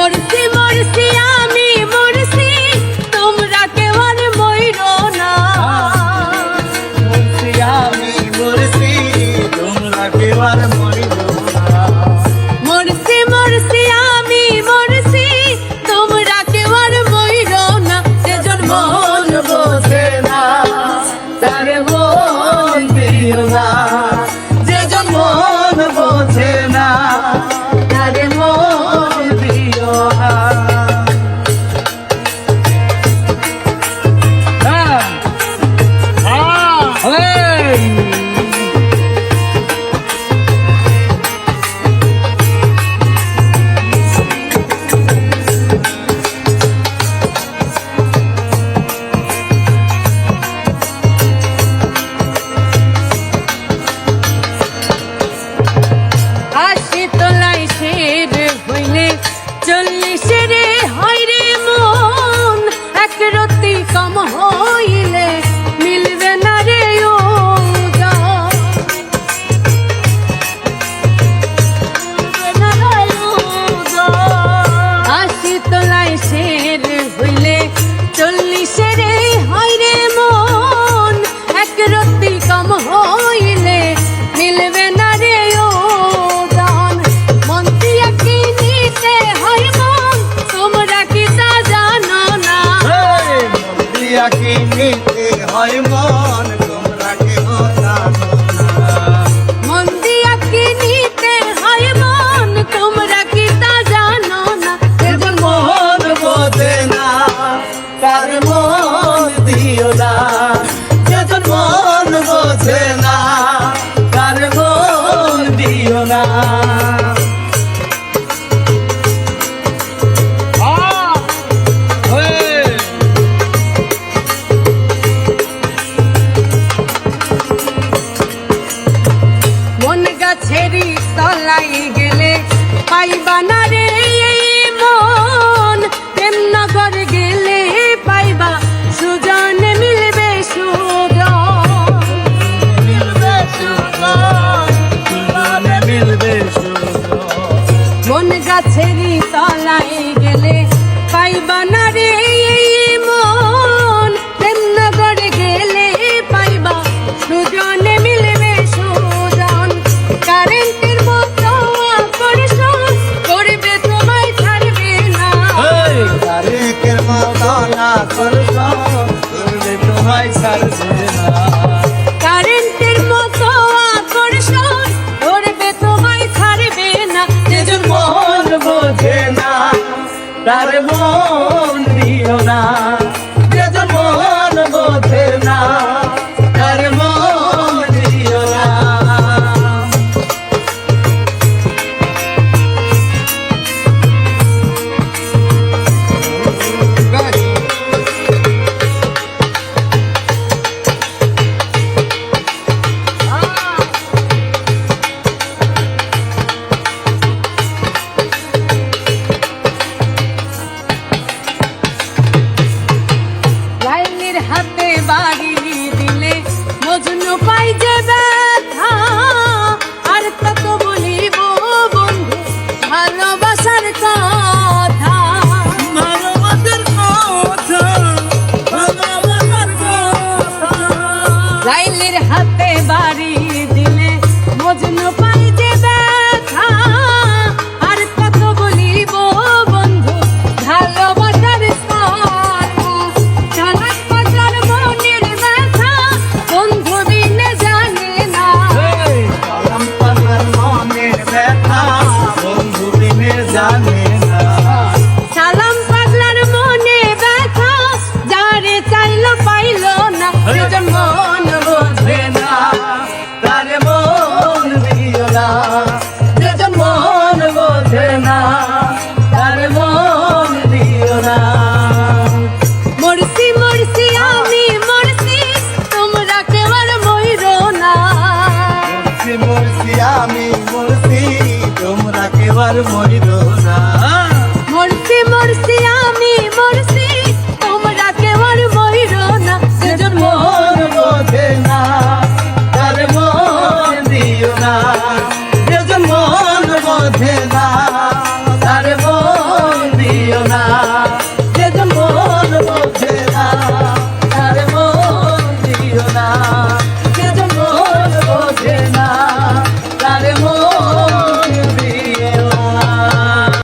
মরছি মরছি আমি মরছি, তোমরা কেউ আর মইরো না। মরছি আমি মরছি, তোমরা কেউ আর মইরো না। মরছি মরছি আমি মরছি, তোমরা কেউ আর মইরো না। যেজন মন বোঝে না তারে মন দিও না, যেজন মন বোঝে না তারে মন দিও না। আশি তোলাই শের হইলে 40 রে হয় রে মন, এক রতি কম হইলে মিলবে না রে ওজন। আশি তোলাই শের হইলে 40 রে হয় রে মন, এক রতি কম হইলে মিলবে না রে ওজন। মন দিয়া কিনিতে হয় মন, তোমরা কি তা জানো না। দিয়া কিনিতে হয় মন, তোমরা কেউ জানো না। মন দিয়া কিনিতে হয় মন, তোমরা কি তা জানো না। যেজন মন বোঝে না তার মন দিও না, যেজন মন বোঝে না তার মন দিও না। মন গাছেরই তলাই গেলে পাইবা না রে এই মন, প্রেম নগর গেলে পাইবা সুজন, মিলবে সুজন। মিলবে সুজন, সুজনে মিলবে সুজন। মন গাছেরই তলাই গেলে পাইবা না রে এই মন, প্রেম নগর গেলে পাইবা সুজনে মিলবে সুজন। কারেন্টের মতো আকর্ষণ করবে তোমায় ছাড়বে না। তারিখের মতো না করছো, করবে তোমায় ছাড়বে না। কারেন্টের মতো আকর্ষণ করবে তোমায় ছাড়বে না। যেজন মন বোঝে না তার মন দিও না, যেজন মন বোঝে না তার মন দিও না। লাইলির হাতে বাড়ি দিলে মজনু পাই যে ব্যথা, আর কত বলিব বন্ধু ভালোবাসার কথা। ভালোবাসার কথা, ভালোবাসার কথা। লাইলির হাতে বাড়ি দিলে মজনু পাই যে ব্যথা, আর কত বলিব বন্ধু ভালোবাসার কথা। চালাক বাজার মনের ব্যথা বন্ধু বিনে জানে না। কলম পাতার মনের ব্যথা বন্ধু বিনে জানে